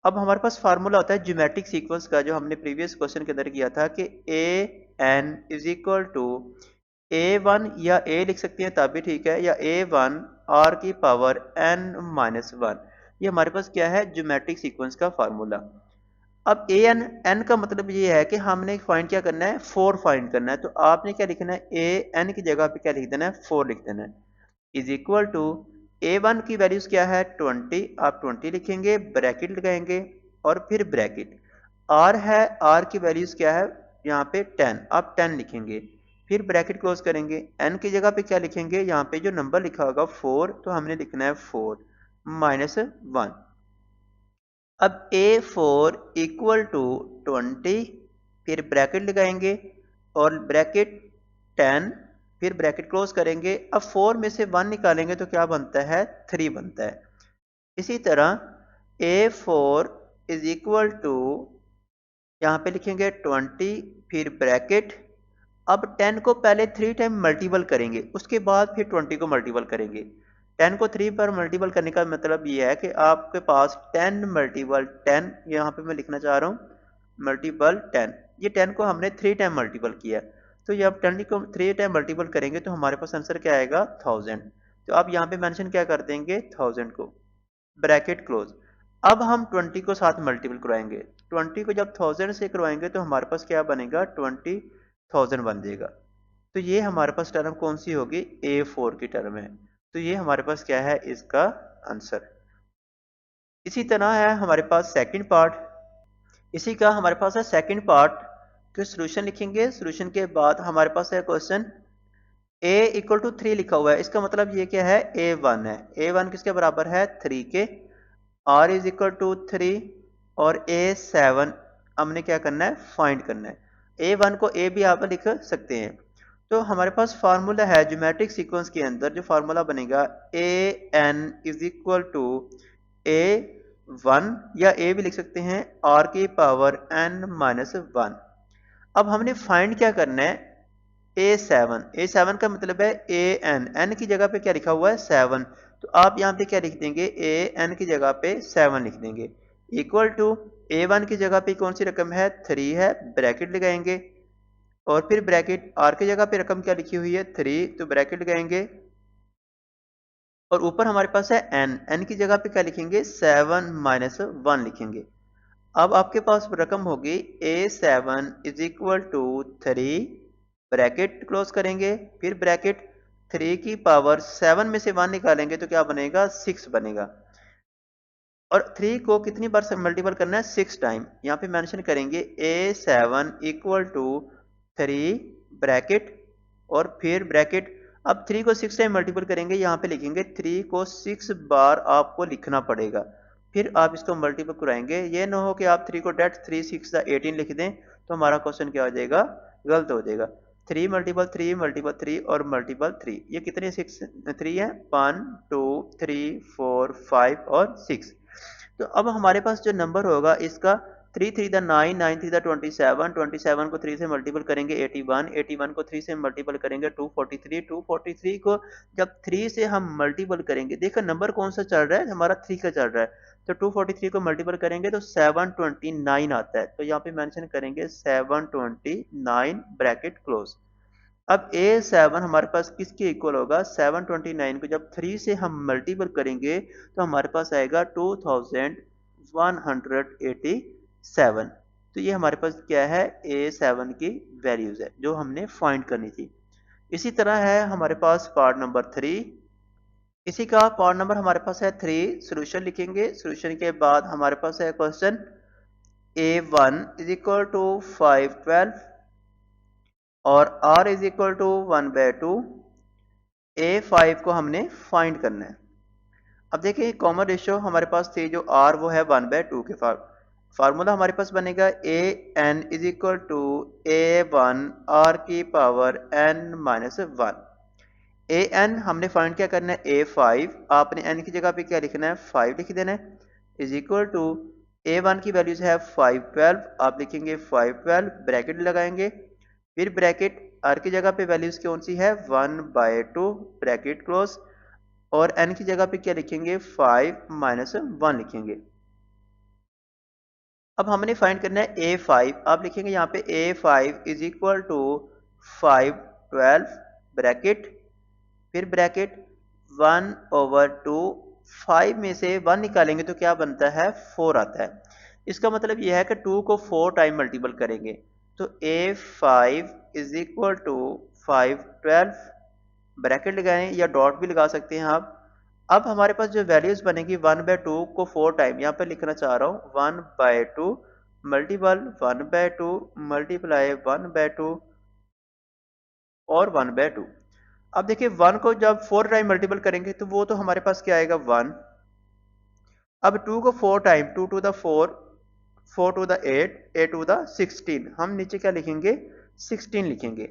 अब हमारे पास फार्मूला होता है ज्योमेट्रिक सीक्वेंस का, जो हमने प्रीवियस क्वेश्चन के अंदर किया था कि AN is equal to A1 या A लिख सकते हैं तब भी ठीक है, या A1 R की पावर N माइनस 1। ये हमारे पास क्या है ज्योमेट्रिक सीक्वेंस का फार्मूला। अब N का मतलब ये है कि हमने फाइंड क्या करना है 4 फाइंड करना है। तो आपने क्या लिखना है AN की जगह पे क्या लिख देना है 4 लिख देना है, इज इक्वल टू A1 की वैल्यूज क्या है 20, आप 20 लिखेंगे ब्रैकेट लगाएंगे और फिर ब्रैकेट, R है R की वैल्यूज क्या है यहाँ पे 10, आप 10 लिखेंगे फिर ब्रैकेट क्लोज करेंगे। n की जगह पे क्या लिखेंगे यहाँ पे जो नंबर लिखा होगा 4, तो हमने लिखना है 4 माइनस 1। अब A4 इक्वल टू 20, फिर ब्रैकेट लगाएंगे और ब्रैकेट 10, फिर ब्रैकेट क्लोज करेंगे। अब 4 में से 1 निकालेंगे तो क्या बनता है 3 बनता है। इसी तरह A4 इज इक्वल टू यहाँ पे लिखेंगे 20 फिर ब्रैकेट। अब 10 को पहले 3 टाइम मल्टीपल करेंगे, उसके बाद फिर 20 को मल्टीपल करेंगे। 10 को 3 पर मल्टीपल करने का मतलब ये है कि आपके पास 10 मल्टीपल 10, यहाँ पे मैं लिखना चाह रहा हूँ मल्टीपल 10, ये 10 को हमने 3 टाइम मल्टीपल किया। तो जब 10 को 3 टाइम मल्टीपल करेंगे तो हमारे पास आंसर क्या आएगा 1000। तो आप यहाँ पे मेंशन क्या कर देंगे 1000 को, ब्रैकेट क्लोज। अब हम 20 को साथ मल्टीपल करवाएंगे, 20 को जब 1000 से करवाएंगे तो हमारे पास क्या बनेगा 20,000 बन जाएगा। तो ये हमारे पास टर्म कौन सी होगी A4 की टर्म है। तो ये हमारे पास क्या है इसका आंसर। इसी तरह है हमारे पास सेकंड पार्ट, इसी का हमारे पास है सेकंड पार्ट। तो सोल्यूशन लिखेंगे, सोल्यूशन के बाद हमारे पास है क्वेश्चन a इक्वल टू 3 लिखा हुआ है, इसका मतलब ये क्या है a1 है। a1 किसके बराबर है 3 के, r इज इक्वल टू 3 और a7 हमने क्या करना है फाइंड करना है। a1 को a भी आप लिख सकते हैं। तो हमारे पास फार्मूला है ज्योमेट्रिक सीक्वेंस के अंदर, जो फार्मूला बनेगा an is equal to a1 या a भी लिख सकते हैं r की पावर n माइनस 1। अब हमने फाइंड क्या करना है a7 का मतलब है n की जगह पे क्या लिखा हुआ है 7, तो आप यहाँ पे क्या लिख देंगे an की जगह पे 7 लिख देंगे, इक्वल टू a1 की जगह पे कौन सी रकम है 3 है, ब्रैकेट लगाएंगे और फिर ब्रैकेट r की जगह पे रकम क्या लिखी हुई है 3, तो ब्रैकेट लगाएंगे और ऊपर हमारे पास है n की जगह पे क्या लिखेंगे 7 माइनस 1 लिखेंगे। अब आपके पास रकम होगी a7 is equal to 3, bracket close करेंगे, फिर ब्रैकेट 3 की पावर 7 में से 1 निकालेंगे तो क्या बनेगा 6 बनेगा। और 3 को कितनी बार से मल्टीपल करना है 6 टाइम, यहाँ पे मेंशन करेंगे a7 इक्वल टू 3 ब्रैकेट और फिर ब्रैकेट। अब 3 को 6 टाइम मल्टीपल करेंगे, यहाँ पे लिखेंगे 3 को 6 बार आपको लिखना पड़ेगा, फिर आप इसको मल्टीपल कराएंगे। ये ना हो कि आप 3 को डेट 3 6 18 लिख दें तो हमारा क्वेश्चन क्या हो जाएगा गलत हो जाएगा। 3 मल्टीपल 3 मल्टीपल 3 और मल्टीपल 3, ये कितने 3 है 1 2 3 4 5 और 6। तो अब हमारे पास जो नंबर होगा इसका 3 3 द 9 9 3 द 27 27 को 3 से मल्टीपल करेंगे 81 81 को 3 से मल्टीपल करेंगे 243 243 को जब 3 से हम मल्टीपल करेंगे, देखो नंबर कौन सा चल रहा है हमारा 3 का चल रहा है, तो 243 को मल्टीपल करेंगे तो 729 आता है। तो यहाँ पे मेंशन करेंगे 729 ब्रैकेट क्लोज। अब a7 हमारे पास किसके इक्वल होगा 729 को जब 3 से हम मल्टीपल करेंगे तो हमारे पास आएगा 2187। तो ये हमारे पास क्या है a7 की वैल्यूज है जो हमने फाइंड करनी थी। इसी तरह है हमारे पास पार्ट नंबर 3, इसी का पार्ट नंबर हमारे पास है 3, सोल्यूशन लिखेंगे, सोल्यूशन के बाद हमारे पास है question a1 is equal to 512 और r is equal to 1/2, a5 को हमने फाइंड करना है। अब देखिए कॉमन रेशियो हमारे पास थी जो r वो है 1/2 के फार्मूला हमारे पास बनेगा an is equal to a1 r की पावर n माइनस 1। an हमने फाइंड क्या करना है a5, आपने n की जगह पे क्या लिखना है 5 लिख देना है, इज इक्वल टू a1 की वैल्यूज है 512, आप लिखेंगे 512 ब्रैकेट लगाएंगे, फिर ब्रैकेट r की जगह पे वैल्यूज कौन सी है 1/2 ब्रैकेट क्लोज और n की जगह पे क्या लिखेंगे 5 माइनस 1 लिखेंगे। अब हमने फाइंड करना है a5, आप लिखेंगे यहाँ पे a5 is equal to 512 bracket फिर ब्रैकेट 1/2, 5 में से 1 निकालेंगे तो क्या बनता है 4 आता है। इसका मतलब यह है कि 2 को 4 टाइम मल्टीपल करेंगे तो a5 is equal to 512 bracket लगाएं या डॉट भी लगा सकते हैं आप। अब हमारे पास जो वैल्यूज बनेगी 1/2 को 4 टाइम यहाँ पे लिखना चाह रहा हूँ 1/2 मल्टीपल 1/2 मल्टीप्लाई 1/2 और 1/2। अब देखिए 1 को जब 4 टाइम मल्टीपल करेंगे तो वो तो हमारे पास क्या आएगा 1। अब 2 को 4 time 2 to the 4 4 to the 8 8 to the 16, हम नीचे क्या लिखेंगे 16 लिखेंगे।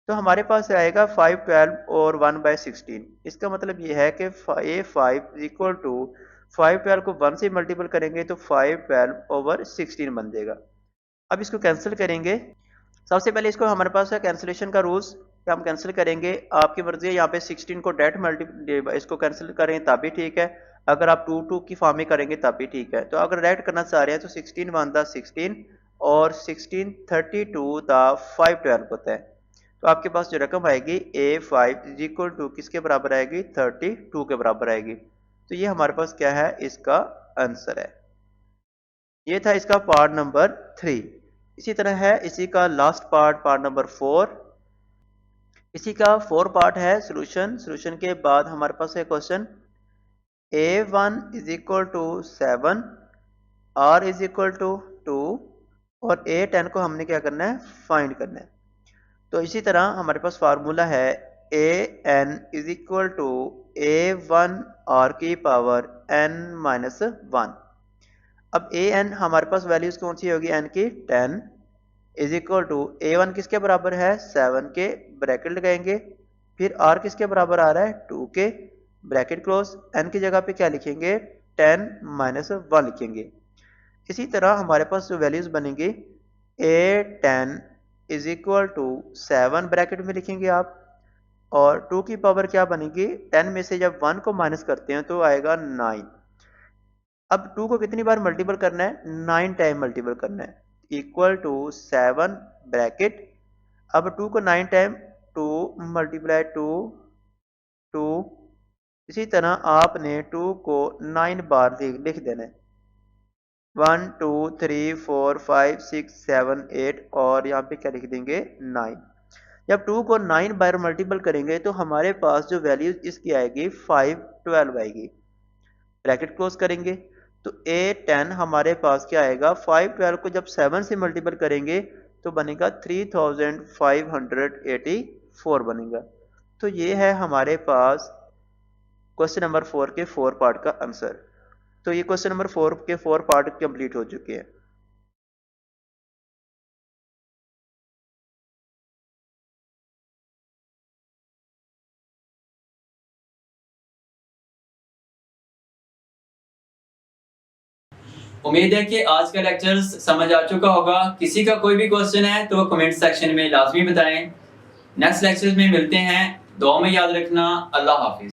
तो हमारे पास आएगा 512 और 1/16। इसका मतलब ये है कि a5 इक्वल टू 512 को 1 से मल्टीपल करेंगे तो 512/16 बन जाएगा। अब इसको कैंसिल करेंगे। सबसे पहले इसको हमारे पास है कैंसिलेशन का रूल्स कि हम कैंसिल करेंगे। आपकी मर्जी है, यहाँ पे 16 को डायरेक्ट मल्टी इसको कैंसिल करें तब भी ठीक है, अगर आप 2 की फॉर्म में करेंगे तब भी ठीक है। तो अगर डायरेक्ट करना चाह रहे हैं तो 16 1 द 16 और 16 32 द 5 12 होता है। तो आपके पास जो रकम आएगी A5 इज इक्वल टू किसके बराबर आएगी, 32 के बराबर आएगी। तो ये हमारे पास क्या है, इसका आंसर है। ये था इसका पार्ट नंबर 3। इसी तरह है इसी का लास्ट पार्ट, पार्ट नंबर 4। इसी का 4 पार्ट है सॉल्यूशन। सॉल्यूशन के बाद हमारे पास है question A1 is equal to 7, R is equal to 2 और A10 को हमने क्या करना है, फाइंड करना है। तो इसी तरह हमारे पास फार्मूला है AN is equal to A1 R की पावर N माइनस 1। अब AN हमारे पास वैल्यूज कौन सी होगी, N की 10 इज इक्वल टू A1 किसके बराबर है, 7 के, ब्रैकेट लगाएंगे। फिर R किसके बराबर आ रहा है, 2 के, ब्रैकेट क्लोज। N की जगह पे क्या लिखेंगे, 10 माइनस 1 लिखेंगे। इसी तरह हमारे पास जो वैल्यूज बनेंगी A10 is equal to 7 bracket में लिखेंगे आप, और 2 की पावर क्या बनेगी, 10 में से जब 1 को माइनस करते हैं तो आएगा 9। अब 2 को कितनी बार मल्टीपल करना है, 9 टाइम मल्टीपल करना है, इक्वल टू 7 ब्रैकेट। अब 2 को 9 टाइम, 2 मल्टीप्लाई 2 2। इसी तरह आपने 2 को 9 बार लिख देना है, 1 2 3 4 5 6 7 8 और यहाँ पे क्या लिख देंगे, 9। जब 2 को 9 बार मल्टीपल करेंगे तो हमारे पास जो वैल्यू इसकी आएगी 5 12 आएगी, ब्रैकेट क्लोज करेंगे। तो A10 हमारे पास क्या आएगा, 5 12 को जब 7 से मल्टीपल करेंगे तो बनेगा 3584 बनेगा। तो ये है हमारे पास क्वेश्चन नंबर 4 के 4 पार्ट का आंसर। तो ये क्वेश्चन नंबर 4 के 4 पार्ट कंप्लीट हो चुके हैं। उम्मीद है कि आज का लेक्चर समझ आ चुका होगा। किसी का कोई भी क्वेश्चन है तो वो कमेंट सेक्शन में लाजमी बताएं। नेक्स्ट लेक्चर में मिलते हैं। दुआ में याद रखना। अल्लाह हाफिज।